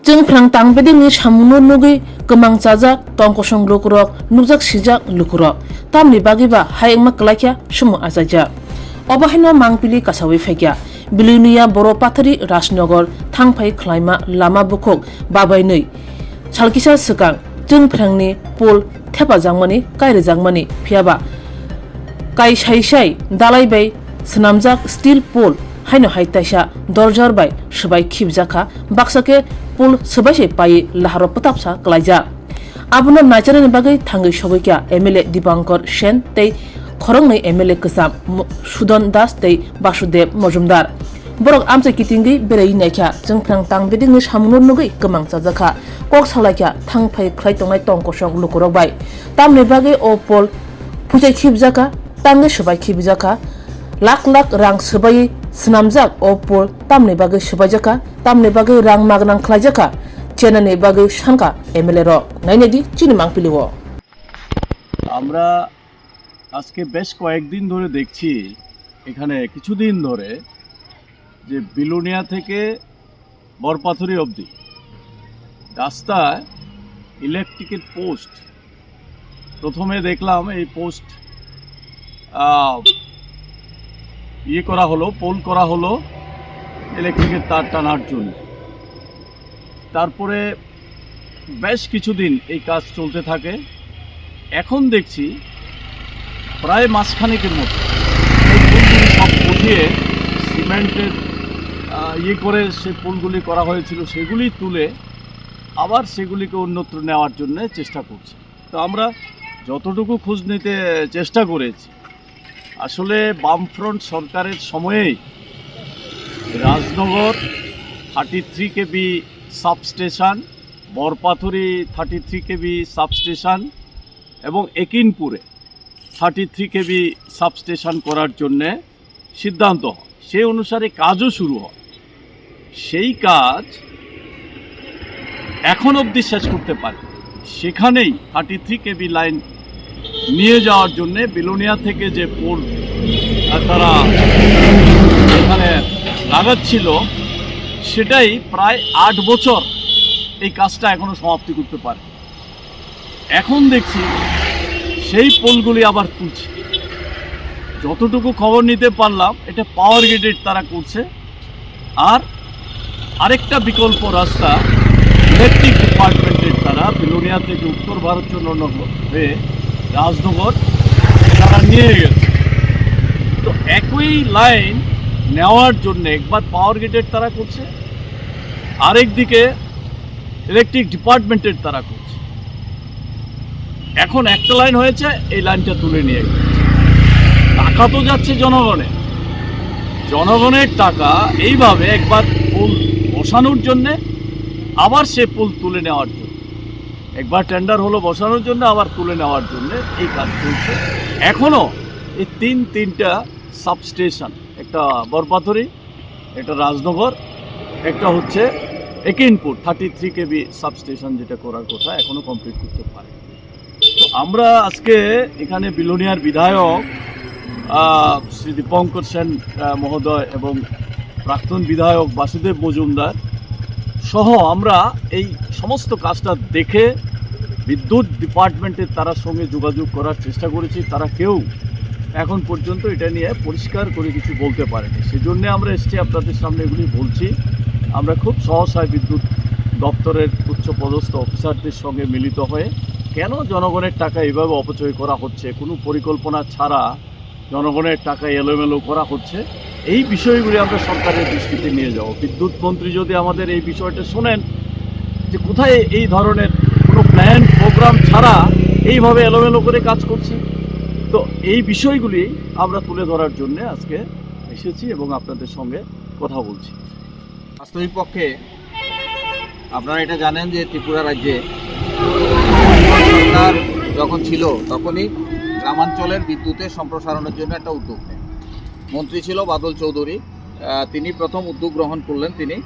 जों फ्रां तांबेदिंनि सामुनो नुगै गोमां जाजाक तंकसं लुकुरक नुजाक सिजाक लुकुरक तामनि बागिबा हायमा क्लाइख्या सुमु आजाजा अबाहायना मांपिलि कासावै फैग्या बिलुनिया बर' पाथारि राजनगर थांफाय ख्लाइमा लामा बुखक बाबायनै सालकिसा सिगां जों फ्रांनि पुल थेपाजांमानि कायरेजांमानि फियाबा काय साइसाय दालायबाय सनामजाक स्टील पुल हायनो हायताइसा दरजारबाय सबाय खिबजाखा बाक्साके पुल सबायसे पायै लाहारो पतापसा क्लाइजा आबुना नायजानायनि बागै थाङै सगैक्या एमएलए दीपांकर सेन तै खरंनै एमएलए कसाम सुदन दास तै बासुदेव मजुमदार बरक आमसे कितिंगै बेराय नायख्या जों फ्रां तांबेदिंनि सामुनो नुगै गोमां जाजाखा कक सालायख्या थांफाय ख्लाय तंनाय तंकसक लुकुरबाय तामनि बागै अ पुल फुजाय खिबजाखा तांगे सबाय खिबजाखा लाख लाख रां सबाय सनामजाक अ पुल तामनि बागै सबायजाखा तामनि बागै रां मागनां ख्लायजाखा চেনানি বাগৈ সানকা এমএলএ র নাইনেদি চিনি মাংপিলিব আমরা আজকে বেশ কয়েকদিন ধরে দেখছি এখানে কিছুদিন ধরে যে বিলোনিয়া থেকে বরপাথরি অবধি রাস্তায় ইলেকট্রিকের পোস্ট প্রথমে দেখলাম এই পোস্ট করা হলো পোল করা হলো ইলেকট্রিকের তার টানার জন্য তারপরে বেশ কিছুদিন এই কাজ চলতে থাকে এখন দেখছি প্রায় মাসখানেকের মতো এই পুলগুলি সব উঠিয়ে সিমেন্টের করে সে পুলগুলি করা হয়েছিল সেগুলি তুলে আবার সেগুলিকে অন্যত্র নেওয়ার জন্য চেষ্টা করছে তো আমরা যতটুকু খোঁজ নিতে চেষ্টা করেছি আসলে বামফ্রন্ট সরকারের সময়েই রাজনগর 33 কেবি সাবস্টেশন বরপাথরি 33 কেবি সাবস্টেশন এবং একিনপুরে 33 কেবি সাবস্টেশন করার জন্য সিদ্ধান্ত হয় সেই অনুসারে কাজও শুরু হয় সেই কাজ এখন অবধি শেষ করতে পারে সেখানেই 33 কেবি লাইন নিয়ে যাওয়ার জন্য বিলোনিয়া থেকে যে পোল তারা এখানে লাগাচ্ছিল সেটাই প্রায় 8 বছর এই কাজটা এখনো সমাপ্তি করতে পারে এখন দেখছি সেই পোলগুলি আবার তুলছে যতটুকু খবর নিতে পারলাম এটা পাওয়ার গ্রিডের তারা করছে আর আরেকটা বিকল্প রাস্তা ইলেকট্রিক ডিপার্টমেন্টের তারা বিলোনিয়া থেকে উত্তর ভারতচন্দ্র হয়ে রাজনগর তারা নিয়ে গেছে তো একই লাইন নেওয়ার জন্য একবার পাওয়ার গ্রিডের তারা করছে আরেকদিকে ইলেকট্রিক ডিপার্টমেন্টের তারা করছে এখন একটা লাইন হয়েছে এই লাইনটা তুলে নিয়ে গেছে টাকা তো যাচ্ছে জনগণের টাকা এইভাবে একবার পুল বসানোর জন্যে আবার সে পুল তুলে নেওয়ার জন্য একবার টেন্ডার হলো বসানোর জন্য আবার তুলে নেওয়ার জন্য এই কাজ চলছে এখনও এই তিনটা সাবস্টেশন একটা বরপাথরি একটা রাজনগর একটা হচ্ছে একিনপুর 33 কেবি সাবস্টেশন যেটা করার কথা এখনও কমপ্লিট করতে পারে তো আমরা আজকে এখানে বিলোনিয়ার বিধায়ক শ্রী দীপঙ্কর সেন মহোদয় এবং প্রাক্তন বিধায়ক বাসুদেব মজুমদার সহ আমরা এই সমস্ত কাজটা দেখে বিদ্যুৎ ডিপার্টমেন্টের তার সঙ্গে যোগাযোগ করার চেষ্টা করেছি তারা কেউ এখন পর্যন্ত এটা নিয়ে পরিষ্কার করে কিছু বলতে পারেনি সেজন্য আমরা এসছি আপনাদের সামনে এগুলি বলছি আমরা খুব সহসায় বিদ্যুৎ দপ্তরের উচ্চপদস্থ অফিসারদের সঙ্গে মিলিত হয়ে কেন জনগণের টাকা এভাবে অপচয় করা হচ্ছে কোনো পরিকল্পনা ছাড়া জনগণের টাকা এলোমেলো করা হচ্ছে এই বিষয়গুলি আমরা সরকারের দৃষ্টিতে নিয়ে যাব বিদ্যুৎ মন্ত্রী যদি আমাদের এই বিষয়টা শোনেন যে কোথায় এই ধরনের কোনো প্ল্যান প্রোগ্রাম ছাড়া এইভাবে এলোমেলো করে কাজ করছে তো এই বিষয়গুলি আমরা তুলে ধরার জন্য আজকে এসেছি এবং আপনাদের সঙ্গে কথা বলছি বাস্তবিক পক্ষে আপনারা এটা জানেন যে ত্রিপুরা রাজ্যে সরকার যখন ছিল তখনই গ্রামাঞ্চলের বিদ্যুতের সম্প্রসারণের জন্য একটা উদ্যোগ নেন মন্ত্রী ছিল বাদল চৌধুরী তিনি প্রথম উদ্যোগ গ্রহণ করলেন তিনি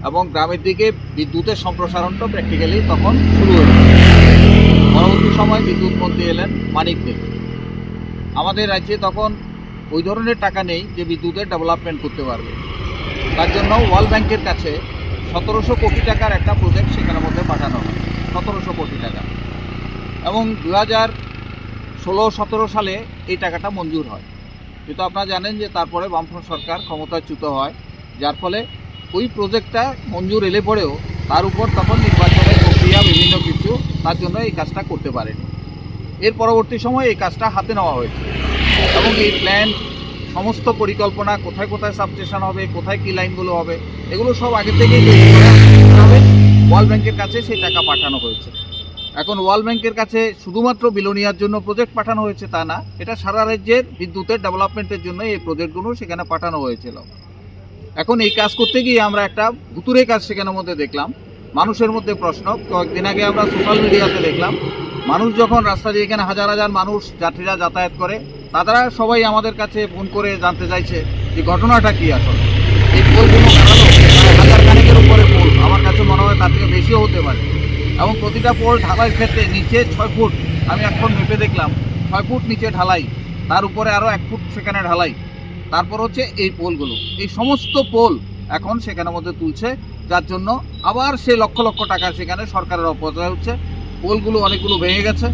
এবং গ্রামের দিকে বিদ্যুতের সম্প্রসারণটা প্র্যাকটিক্যালি তখন শুরু হয়ে গেল পরবর্তী সময় বিদ্যুৎ মন্ত্রী এলেন মানিক দেব আমাদের রাজ্যে তখন ওই ধরনের টাকা নেই যে বিদ্যুতের ডেভেলপমেন্ট করতে পারবে তার জন্য ওয়ার্ল্ড ব্যাংকের কাছে 1700 কোটি টাকার একটা প্রজেক্ট সেখানের মধ্যে পাঠানো হয়, 1700 কোটি টাকা। এবং 2016-17 সালে এই টাকাটা মঞ্জুর হয়। কিন্তু আপনারা জানেন যে তারপরে বামফ্রন্ট সরকার ক্ষমতাচ্যুত হয়, যার ফলে ওই প্রজেক্টটা মঞ্জুর এলে পরেও তার উপর তখন নির্বাচনের প্রক্রিয়া বিভিন্ন কিছু, তার জন্য এই কাজটা করতে পারেনি। এর পরবর্তী সময়ে এই কাজটা হাতে নেওয়া হয়েছে এবং এই প্ল্যান, সমস্ত পরিকল্পনা, কোথায় কোথায় সাবস্টেশন হবে, কোথায় কী লাইনগুলো হবে, এগুলো সব আগে থেকেই তৈরি করা হবে। ওয়ার্ল্ড ব্যাংকের কাছে সেই টাকা পাঠানো হয়েছে। এখন ওয়ার্ল্ড ব্যাংকের কাছে শুধুমাত্র বিলোনিয়ার জন্য প্রজেক্ট পাঠানো হয়েছে তা না, এটা সারা রাজ্যের বিদ্যুতের ডেভেলপমেন্টের জন্য এই প্রজেক্টগুলো সেখানে পাঠানো হয়েছিল। এখন এই কাজ করতে গিয়ে আমরা একটা ভুতুরে কাজ সেখানের মধ্যে দেখলাম। মানুষের মধ্যে প্রশ্ন, কয়েকদিন আগে আমরা সোশ্যাল মিডিয়াতে দেখলাম, মানুষ যখন রাস্তা দিয়ে এখানে হাজার হাজার মানুষ যাত্রীরা যাতায়াত করে, তারা সবাই আমাদের কাছে ফোন করে জানতে চাইছে যে ঘটনাটা কী আসলে। এই পোলগুলো কাটানো প্রায় হাজার খানেকের উপরে পোল, আমার কাছে মনে হয় তার থেকে বেশিও হতে পারে। এবং প্রতিটা পোল ঢালাইয়ের ক্ষেত্রে নিচে 6 ফুট, আমি এখন মেপে দেখলাম 6 ফুট নিচে ঢালাই, তার উপরে আরও 1 ফুট সেখানে ঢালাই, তারপর হচ্ছে এই পোলগুলো, এই সমস্ত পোল এখন সেখানের মধ্যে তুলছে, যার জন্য আবার সে লক্ষ লক্ষ টাকা সেখানে সরকারের অপচয় হচ্ছে। পোলগুলো অনেকগুলো ভেঙে গেছে,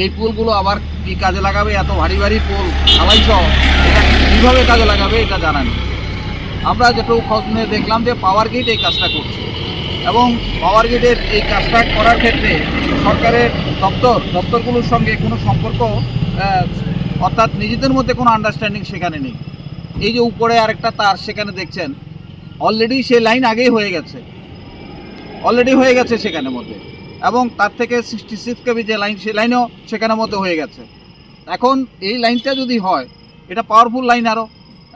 এই পোলগুলো আবার কী কাজে লাগাবে, এত ভারী ভারী পোল ঢালাই সহ এটা কীভাবে কাজে লাগাবে এটা জানা নেই। আমরা যেটুকু খোঁজ নিয়ে দেখলাম যে পাওয়ার গ্রিড এই কাজটা করছে, এবং পাওয়ার গ্রিডের এই কাজটা করার ক্ষেত্রে সরকারের দপ্তরগুলোর সঙ্গে কোনো সম্পর্ক, অর্থাৎ নিজেদের মধ্যে কোনো আন্ডারস্ট্যান্ডিং সেখানে নেই। এই যে উপরে আরেকটা তার সেখানে দেখছেন, অলরেডি সে লাইন আগেই হয়ে গেছে, সেখানের মধ্যে, এবং তার থেকে 66 কেবি যে লাইন, সে লাইনও সেখানের মধ্যে হয়ে গেছে। এখন এই লাইনটা যদি হয়, এটা পাওয়ারফুল লাইন আরও,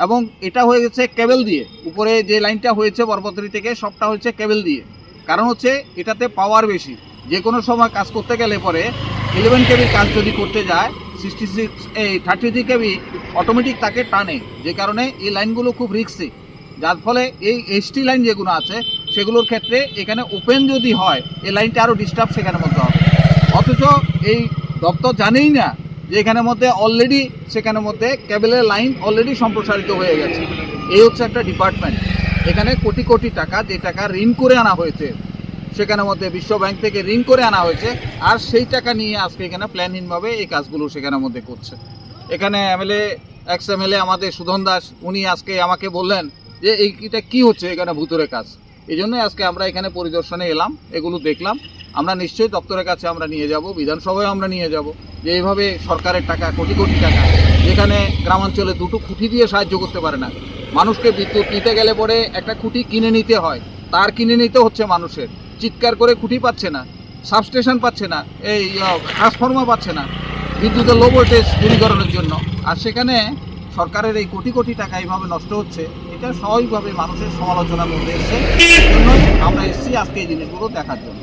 এবং এটা হয়ে গেছে কেবল দিয়ে। উপরে যে লাইনটা হয়েছে বরপত্রী থেকে, সবটা হচ্ছে কেবল দিয়ে। কারণ হচ্ছে এটাতে পাওয়ার বেশি, যে কোনো সময় কাজ করতে গেলে পরে 11 কেবির কাজ যদি করতে যায়, 33 কেবি অটোমেটিক তাকে টানে, যে কারণে এই লাইনগুলো খুব রিস্কি। যার ফলে এই এসটি লাইন যেগুলো আছে সেগুলোর ক্ষেত্রে এখানে ওপেন যদি হয়, এই লাইনটা আরও ডিস্টার্ব সেখানের মধ্যে হবে। অথচ এই দপ্তর জানেই না যে এখানের মধ্যে অলরেডি সেখানের মধ্যে কেবলের লাইন অলরেডি সম্প্রসারিত হয়ে গেছে। এই হচ্ছে একটা ডিপার্টমেন্ট, এখানে কোটি কোটি টাকা, যে টাকা ঋণ করে আনা হয়েছে সেখানের মধ্যে, বিশ্ব ব্যাংক থেকে ঋণ করে আনা হয়েছে, আর সেই টাকা নিয়ে আজকে এখানে প্ল্যানহীনভাবে এই কাজগুলো সেখানের মধ্যে করছে। এখানে এক্স এমএলএ আমাদের সুধন দাস, উনি আজকে আমাকে বললেন যে এইটা কী হচ্ছে এখানে ভুতুরে কাজ। এই জন্যই আজকে আমরা এখানে পরিদর্শনে এলাম, এগুলো দেখলাম। আমরা নিশ্চয়ই দপ্তরের কাছে আমরা নিয়ে যাব, বিধানসভায় আমরা নিয়ে যাব, যে এইভাবে সরকারের টাকা, কোটি কোটি টাকা, যেখানে গ্রামাঞ্চলে দুটো খুঁটি দিয়ে সাহায্য করতে পারে না। মানুষকে বিদ্যুৎ নিতে গেলে পরে একটা খুঁটি কিনে নিতে হয়, তার কিনে নিতে হচ্ছে মানুষের, চিৎকার করে খুঁটি পাচ্ছে না, সাবস্টেশন পাচ্ছে না, এই ট্রান্সফর্মার পাচ্ছে না বিদ্যুতের লো ভোল্টেজ দূরীকরণের জন্য। আর সেখানে সরকারের এই কোটি কোটি টাকা এইভাবে নষ্ট হচ্ছে, এটা স্বাভাবিকভাবে মানুষের সমালোচনার মধ্যে এসছে। এই জন্যই আমরা এসেছি আজকে এই জিনিসগুলো দেখার জন্য।